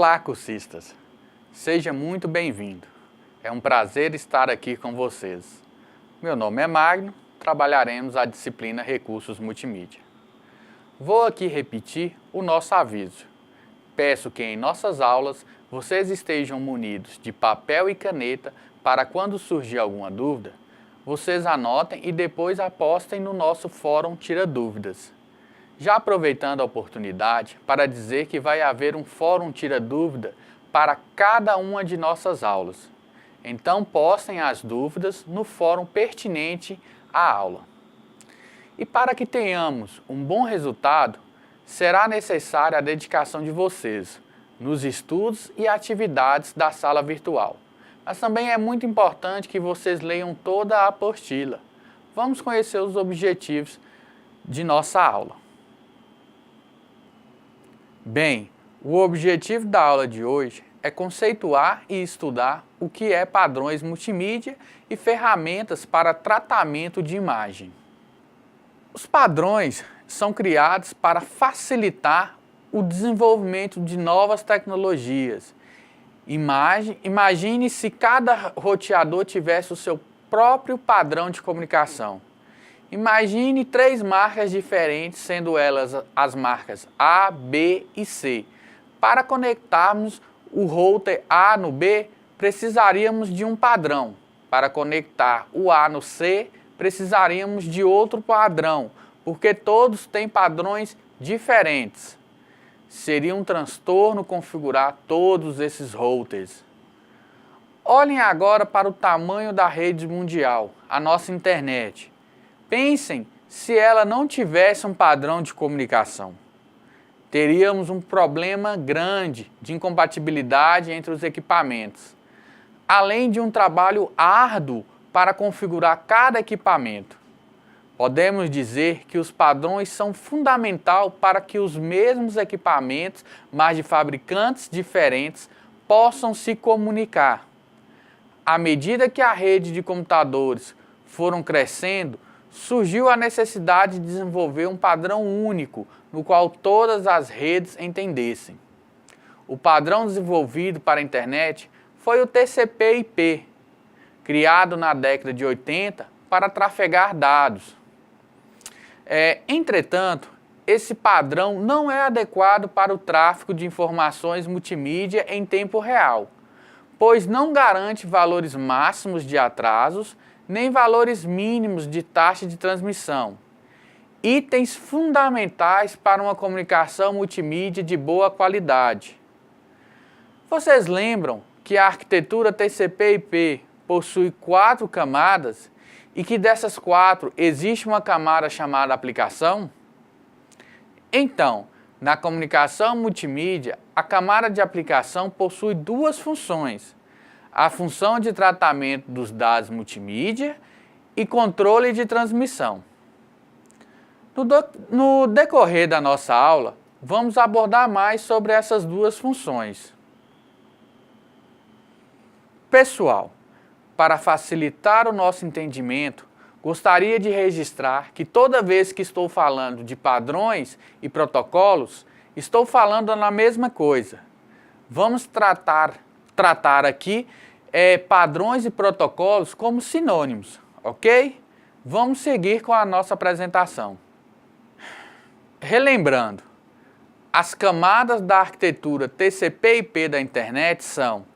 Olá, cursistas! Seja muito bem-vindo. É um prazer estar aqui com vocês. Meu nome é Magno, trabalharemos a disciplina Recursos Multimídia. Vou aqui repetir o nosso aviso. Peço que em nossas aulas vocês estejam munidos de papel e caneta para quando surgir alguma dúvida, vocês anotem e depois apostem no nosso Fórum Tira Dúvidas. Já aproveitando a oportunidade para dizer que vai haver um Fórum Tira Dúvida para cada uma de nossas aulas. Então postem as dúvidas no fórum pertinente à aula. E para que tenhamos um bom resultado, será necessária a dedicação de vocês nos estudos e atividades da sala virtual. Mas também é muito importante que vocês leiam toda a apostila. Vamos conhecer os objetivos de nossa aula. Bem, o objetivo da aula de hoje é conceituar e estudar o que é padrões multimídia e ferramentas para tratamento de imagem. Os padrões são criados para facilitar o desenvolvimento de novas tecnologias. Imagine se cada roteador tivesse o seu próprio padrão de comunicação. Imagine 3 marcas diferentes, sendo elas as marcas A, B e C. Para conectarmos o router A no B, precisaríamos de um padrão. Para conectar o A no C, precisaríamos de outro padrão, porque todos têm padrões diferentes. Seria um transtorno configurar todos esses routers. Olhem agora para o tamanho da rede mundial, a nossa internet. Pensem se ela não tivesse um padrão de comunicação. Teríamos um problema grande de incompatibilidade entre os equipamentos, além de um trabalho árduo para configurar cada equipamento. Podemos dizer que os padrões são fundamentais para que os mesmos equipamentos, mas de fabricantes diferentes, possam se comunicar. À medida que a rede de computadores foram crescendo, surgiu a necessidade de desenvolver um padrão único, no qual todas as redes entendessem. O padrão desenvolvido para a internet foi o TCP/IP, criado na década de 80 para trafegar dados. Entretanto, esse padrão não é adequado para o tráfego de informações multimídia em tempo real, pois não garante valores máximos de atrasos, nem valores mínimos de taxa de transmissão. Itens fundamentais para uma comunicação multimídia de boa qualidade. Vocês lembram que a arquitetura TCP/IP possui 4 camadas e que dessas 4 existe uma camada chamada aplicação? Então, na comunicação multimídia, a camada de aplicação possui 2 funções. A função de tratamento dos dados multimídia e controle de transmissão. No decorrer da nossa aula, vamos abordar mais sobre essas 2 funções. Pessoal, para facilitar o nosso entendimento, gostaria de registrar que toda vez que estou falando de padrões e protocolos, estou falando na mesma coisa. Vamos tratar aqui padrões e protocolos como sinônimos, ok? Vamos seguir com a nossa apresentação. Relembrando, as camadas da arquitetura TCP/IP da internet são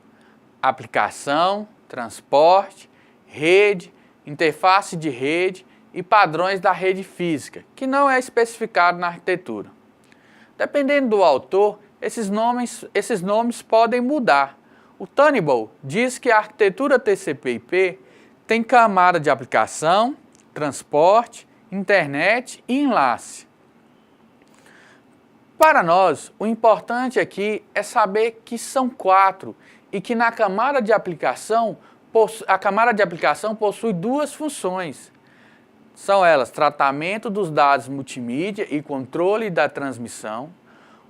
aplicação, transporte, rede, interface de rede e padrões da rede física, que não é especificado na arquitetura. Dependendo do autor, esses nomes podem mudar. O Turnbull diz que a arquitetura TCP/IP tem camada de aplicação, transporte, internet e enlace. Para nós, o importante aqui é saber que são 4 e que na camada de aplicação, a camada de aplicação possui 2 funções. São elas tratamento dos dados multimídia e controle da transmissão.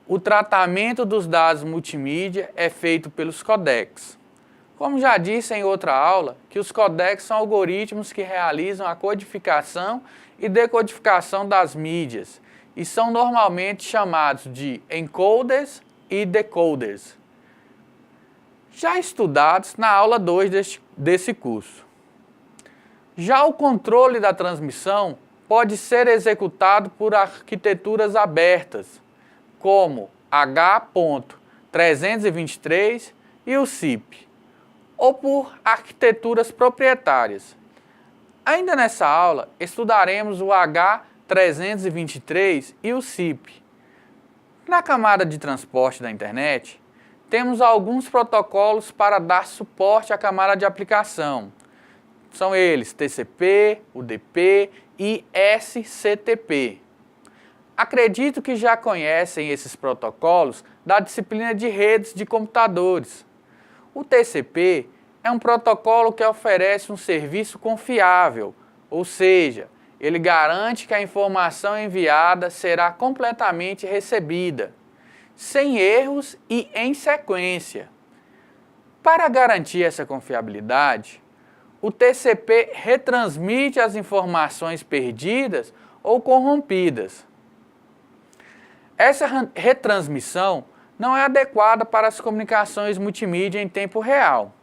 O tratamento dos dados multimídia é feito pelos codecs. Como já disse em outra aula, que os codecs são algoritmos que realizam a codificação e decodificação das mídias e são normalmente chamados de encoders e decoders. já estudados na aula 2 desse curso. Já o controle da transmissão pode ser executado por arquiteturas abertas, como H.323 e o SIP, ou por arquiteturas proprietárias. Ainda nessa aula, estudaremos o H.323 e o SIP. Na camada de transporte da internet, temos alguns protocolos para dar suporte à camada de aplicação. São eles TCP, UDP e SCTP. Acredito que já conhecem esses protocolos da disciplina de redes de computadores. O TCP é um protocolo que oferece um serviço confiável, ou seja, ele garante que a informação enviada será completamente recebida, sem erros e em sequência. Para garantir essa confiabilidade, o TCP retransmite as informações perdidas ou corrompidas. Essa retransmissão não é adequada para as comunicações multimídia em tempo real,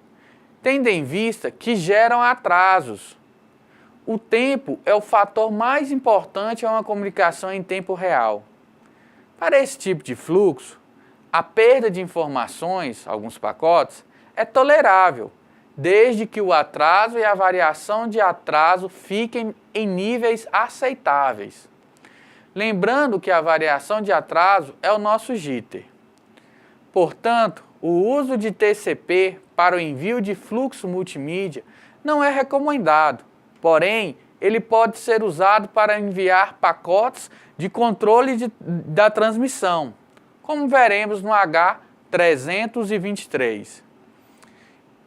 tendo em vista que geram atrasos. O tempo é o fator mais importante em uma comunicação em tempo real. Para esse tipo de fluxo, a perda de informações, alguns pacotes, é tolerável, desde que o atraso e a variação de atraso fiquem em níveis aceitáveis. Lembrando que a variação de atraso é o nosso jitter. Portanto, o uso de TCP para o envio de fluxo multimídia não é recomendado, porém, ele pode ser usado para enviar pacotes de controle da transmissão, como veremos no H.323.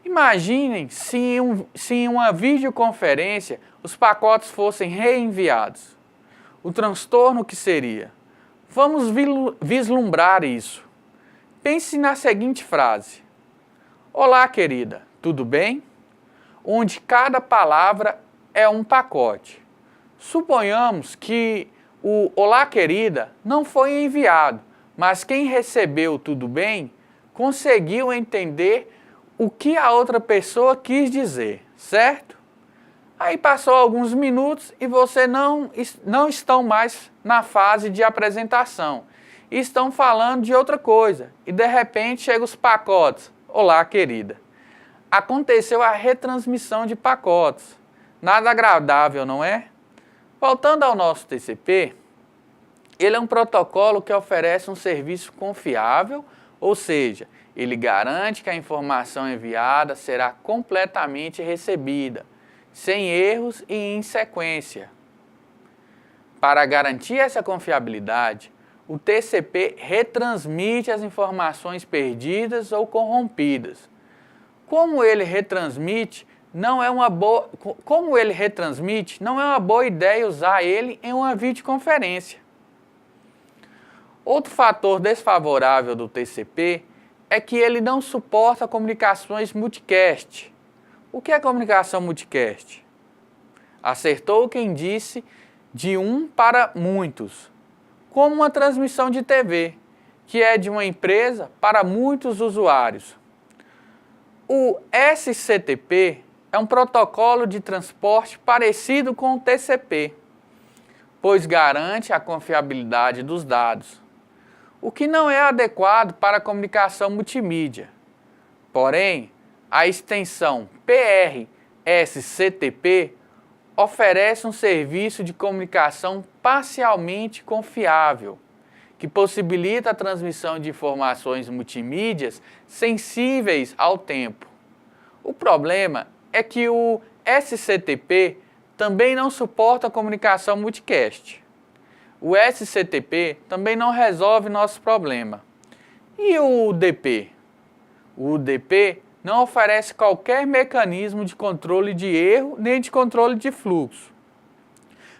Imaginem se em uma videoconferência os pacotes fossem reenviados. O transtorno que seria? Vamos vislumbrar isso. Pense na seguinte frase: Olá, querida, tudo bem? Onde cada palavra é um pacote. Suponhamos que o Olá, querida não foi enviado, mas quem recebeu tudo bem conseguiu entender o que a outra pessoa quis dizer, certo? Aí passou alguns minutos e você não estão mais na fase de apresentação. Estão falando de outra coisa e de repente chegam os pacotes. Olá, querida. Aconteceu a retransmissão de pacotes. Nada agradável, não é? Voltando ao nosso TCP, ele é um protocolo que oferece um serviço confiável, ou seja, ele garante que a informação enviada será completamente recebida, sem erros e em sequência. Para garantir essa confiabilidade, o TCP retransmite as informações perdidas ou corrompidas. Como ele retransmite, não é uma boa ideia usar ele em uma videoconferência. Outro fator desfavorável do TCP é que ele não suporta comunicações multicast. O que é comunicação multicast? Acertou quem disse de um para muitos, como uma transmissão de TV, que é de uma empresa para muitos usuários. O SCTP é um protocolo de transporte parecido com o TCP, pois garante a confiabilidade dos dados, o que não é adequado para a comunicação multimídia. Porém, a extensão PRSCTP oferece um serviço de comunicação parcialmente confiável, que possibilita a transmissão de informações multimídias sensíveis ao tempo. O problema é que o SCTP também não suporta a comunicação multicast. O SCTP também não resolve nosso problema. E o UDP? O UDP não oferece qualquer mecanismo de controle de erro nem de controle de fluxo.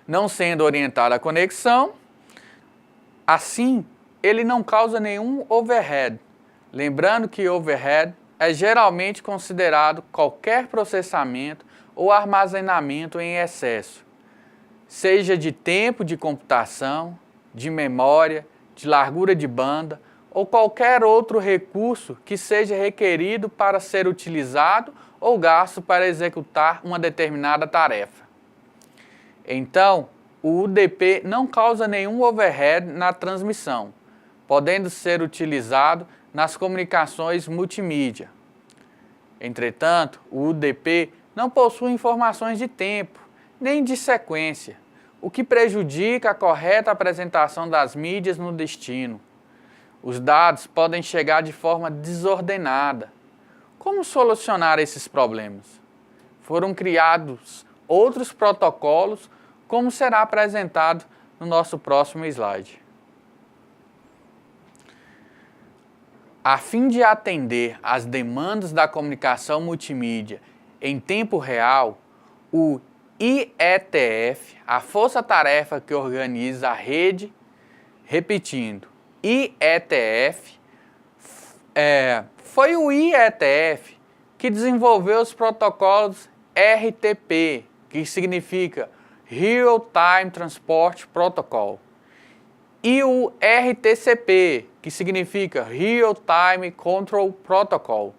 Não sendo orientado à conexão, assim, ele não causa nenhum overhead. Lembrando que overhead é geralmente considerado qualquer processamento ou armazenamento em excesso, seja de tempo de computação, de memória, de largura de banda ou qualquer outro recurso que seja requerido para ser utilizado ou gasto para executar uma determinada tarefa. Então, o UDP não causa nenhum overhead na transmissão, podendo ser utilizado nas comunicações multimídia. Entretanto, o UDP não possui informações de tempo, nem de sequência, o que prejudica a correta apresentação das mídias no destino. Os dados podem chegar de forma desordenada. Como solucionar esses problemas? Foram criados outros protocolos, como será apresentado no nosso próximo slide. A fim de atender às demandas da comunicação multimídia em tempo real, o IETF, a força-tarefa que organiza a rede, repetindo, IETF, foi o IETF que desenvolveu os protocolos RTP, que significa Real Time Transport Protocol, e o RTCP, que significa Real Time Control Protocol,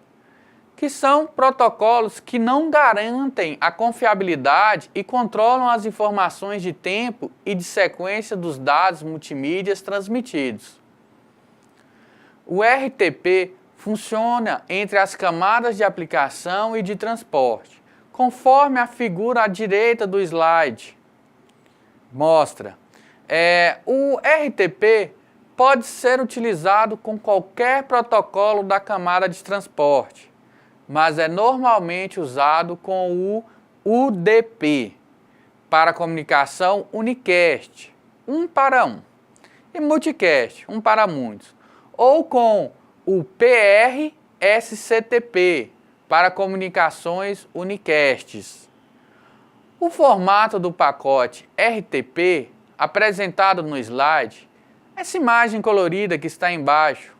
que são protocolos que não garantem a confiabilidade e controlam as informações de tempo e de sequência dos dados multimídias transmitidos. O RTP funciona entre as camadas de aplicação e de transporte, conforme a figura à direita do slide mostra. O RTP pode ser utilizado com qualquer protocolo da camada de transporte, mas é normalmente usado com o UDP para comunicação unicast, um para um, e multicast, um para muitos, ou com o PRSCTP para comunicações unicasts. O formato do pacote RTP apresentado no slide, essa imagem colorida que está embaixo.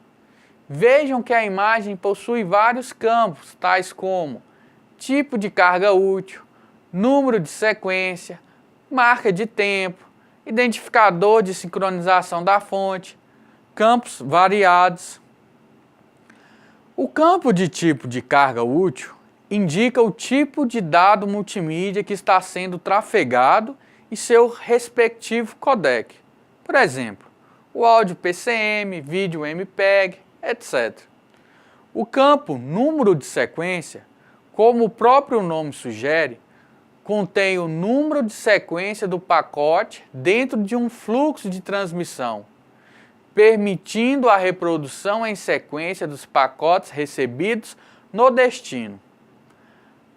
Vejam que a imagem possui vários campos, tais como tipo de carga útil, número de sequência, marca de tempo, identificador de sincronização da fonte, campos variados. O campo de tipo de carga útil indica o tipo de dado multimídia que está sendo trafegado e seu respectivo codec. Por exemplo, o áudio PCM, vídeo MPEG, etc. O campo número de sequência, como o próprio nome sugere, contém o número de sequência do pacote dentro de um fluxo de transmissão, permitindo a reprodução em sequência dos pacotes recebidos no destino.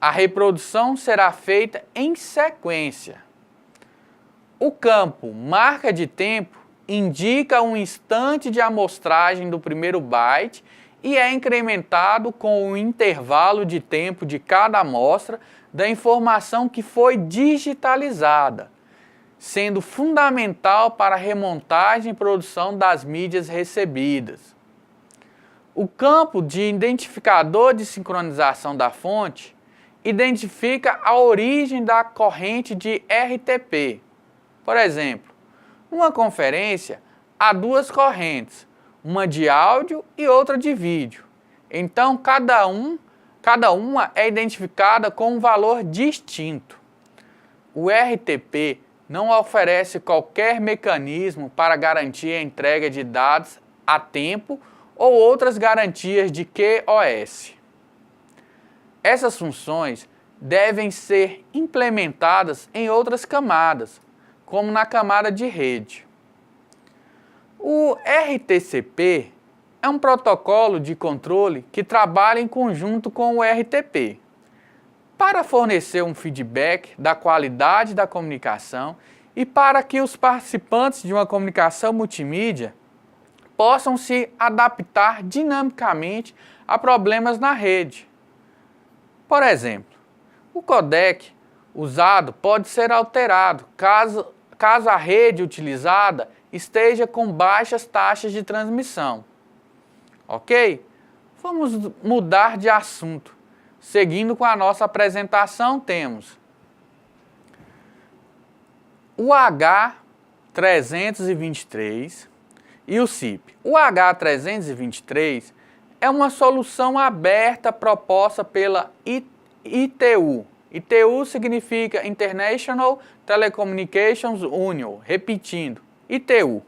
A reprodução será feita em sequência. O campo marca de tempo indica um instante de amostragem do primeiro byte e é incrementado com o intervalo de tempo de cada amostra da informação que foi digitalizada, sendo fundamental para a remontagem e produção das mídias recebidas. O campo de identificador de sincronização da fonte identifica a origem da corrente de RTP. Por exemplo, numa conferência há duas correntes, uma de áudio e outra de vídeo. Então, cada uma é identificada com um valor distinto. O RTP não oferece qualquer mecanismo para garantir a entrega de dados a tempo ou outras garantias de QoS. Essas funções devem ser implementadas em outras camadas, como na camada de rede. O RTCP é um protocolo de controle que trabalha em conjunto com o RTP, para fornecer um feedback da qualidade da comunicação e para que os participantes de uma comunicação multimídia possam se adaptar dinamicamente a problemas na rede. Por exemplo, o codec usado pode ser alterado caso a rede utilizada esteja com baixas taxas de transmissão. Ok? Vamos mudar de assunto. Seguindo com a nossa apresentação, temos o H323, e o SIP. O H323 é uma solução aberta proposta pela ITU. ITU significa International Telecommunications Union, repetindo, ITU.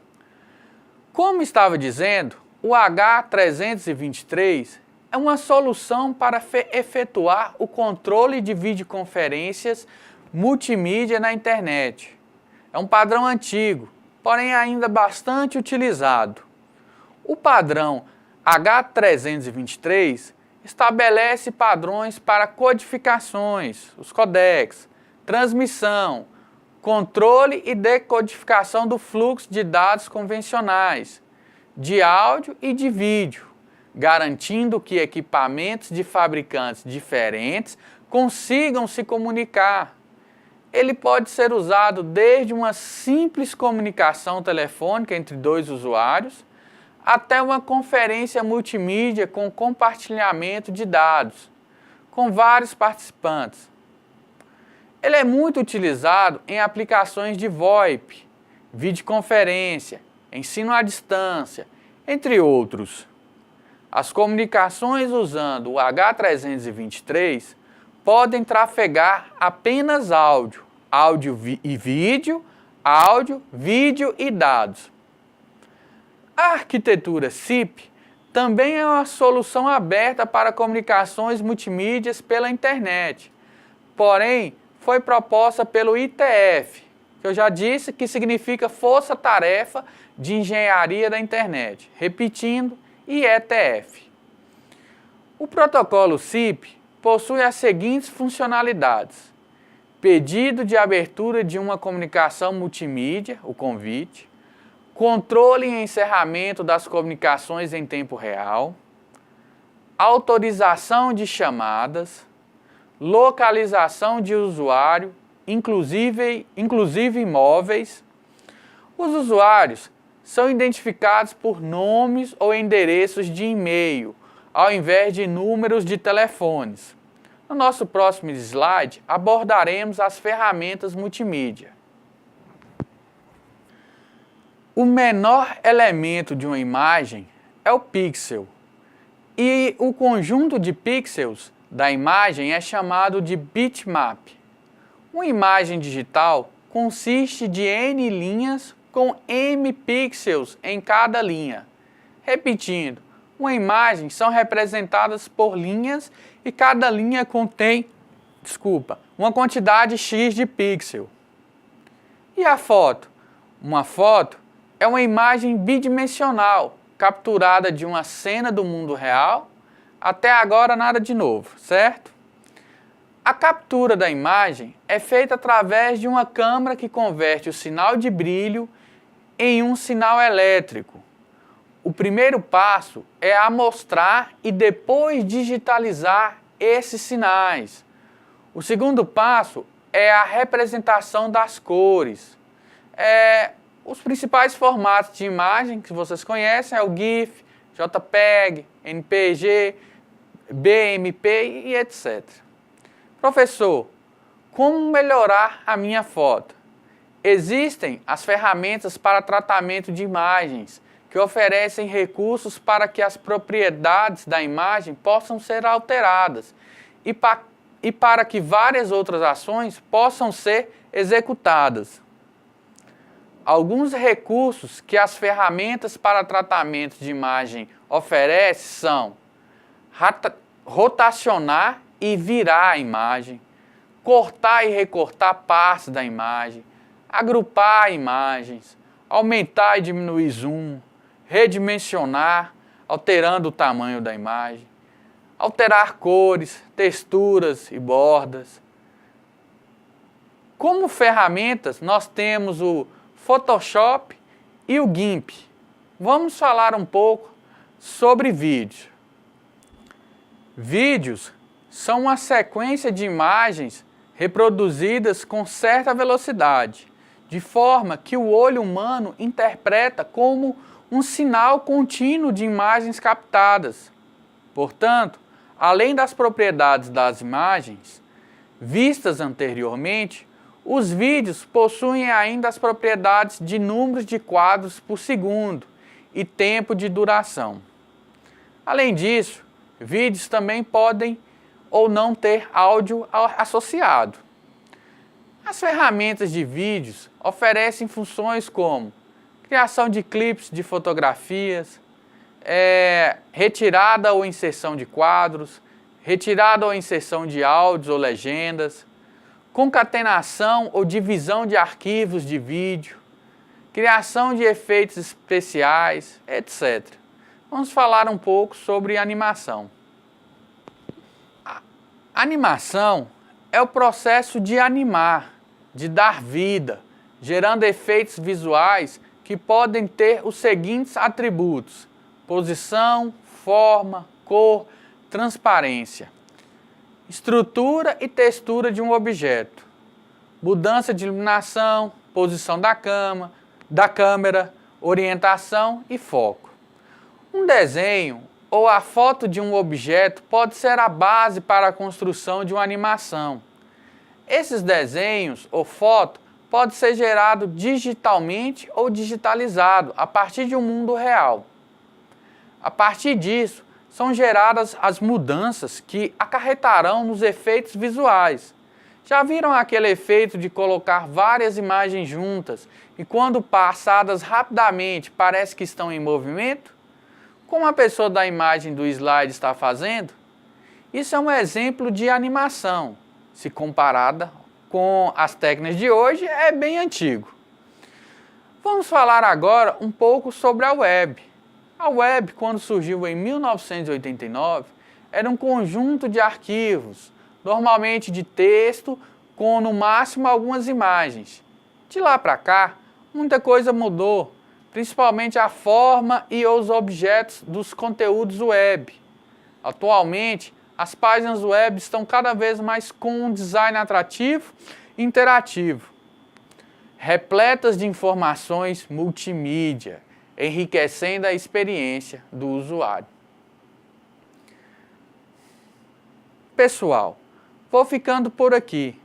Como estava dizendo, o H323 é uma solução para efetuar o controle de videoconferências multimídia na internet. É um padrão antigo, porém ainda bastante utilizado. O padrão H323 estabelece padrões para codificações, os codecs, transmissão, controle e decodificação do fluxo de dados convencionais, de áudio e de vídeo, garantindo que equipamentos de fabricantes diferentes consigam se comunicar. Ele pode ser usado desde uma simples comunicação telefônica entre dois usuários, até uma conferência multimídia com compartilhamento de dados, com vários participantes. Ele é muito utilizado em aplicações de VoIP, videoconferência, ensino à distância, entre outros. As comunicações usando o H323 podem trafegar apenas áudio e vídeo, áudio, vídeo e dados. A arquitetura SIP também é uma solução aberta para comunicações multimídias pela internet, porém foi proposta pelo ITF, que eu já disse que significa Força Tarefa de Engenharia da Internet, repetindo, IETF. O protocolo SIP possui as seguintes funcionalidades: pedido de abertura de uma comunicação multimídia, o convite, controle e encerramento das comunicações em tempo real, autorização de chamadas, localização de usuário, inclusive imóveis. Os usuários são identificados por nomes ou endereços de e-mail, ao invés de números de telefones. No nosso próximo slide, abordaremos as ferramentas multimídia. O menor elemento de uma imagem é o pixel, e o conjunto de pixels da imagem é chamado de bitmap. Uma imagem digital consiste de N linhas com M pixels em cada linha. Repetindo, uma imagem são representadas por linhas e cada linha contém, uma quantidade X de pixel. E a foto? Uma foto é uma imagem bidimensional, capturada de uma cena do mundo real. Até agora nada de novo, certo? A captura da imagem é feita através de uma câmera que converte o sinal de brilho em um sinal elétrico. O primeiro passo é amostrar e depois digitalizar esses sinais. O segundo passo é a representação das cores. Os principais formatos de imagem que vocês conhecem é o GIF, JPEG, NPG, BMP e etc. Professor, como melhorar a minha foto? Existem as ferramentas para tratamento de imagens, que oferecem recursos para que as propriedades da imagem possam ser alteradas e para que várias outras ações possam ser executadas. Alguns recursos que as ferramentas para tratamento de imagem oferecem são rotacionar e virar a imagem, cortar e recortar partes da imagem, agrupar imagens, aumentar e diminuir zoom, redimensionar, alterando o tamanho da imagem, alterar cores, texturas e bordas. Como ferramentas, nós temos o Photoshop e o GIMP. Vamos falar um pouco sobre vídeo. Vídeos são uma sequência de imagens reproduzidas com certa velocidade, de forma que o olho humano interpreta como um sinal contínuo de imagens captadas. Portanto, além das propriedades das imagens vistas anteriormente, os vídeos possuem ainda as propriedades de números de quadros por segundo e tempo de duração. Além disso, vídeos também podem ou não ter áudio associado. As ferramentas de vídeos oferecem funções como criação de clipes de fotografias, retirada ou inserção de quadros, retirada ou inserção de áudios ou legendas, concatenação ou divisão de arquivos de vídeo, criação de efeitos especiais, etc. Vamos falar um pouco sobre animação. A animação é o processo de animar, de dar vida, gerando efeitos visuais que podem ter os seguintes atributos: posição, forma, cor, transparência, estrutura e textura de um objeto, mudança de iluminação, posição da câmera, orientação e foco. Um desenho ou a foto de um objeto pode ser a base para a construção de uma animação. Esses desenhos ou foto pode ser gerado digitalmente ou digitalizado a partir de um mundo real. A partir disso, são geradas as mudanças que acarretarão nos efeitos visuais. Já viram aquele efeito de colocar várias imagens juntas e quando passadas rapidamente parece que estão em movimento? Como a pessoa da imagem do slide está fazendo? Isso é um exemplo de animação. Se comparada com as técnicas de hoje, é bem antigo. Vamos falar agora um pouco sobre a web. A web, quando surgiu em 1989, era um conjunto de arquivos, normalmente de texto, com no máximo algumas imagens. De lá para cá, muita coisa mudou, principalmente a forma e os objetos dos conteúdos web. Atualmente, as páginas web estão cada vez mais com um design atrativo e interativo, repletas de informações multimídia, enriquecendo a experiência do usuário. Pessoal, vou ficando por aqui.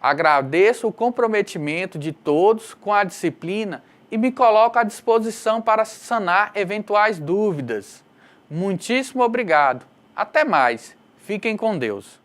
Agradeço o comprometimento de todos com a disciplina e me coloco à disposição para sanar eventuais dúvidas. Muitíssimo obrigado. Até mais. Fiquem com Deus.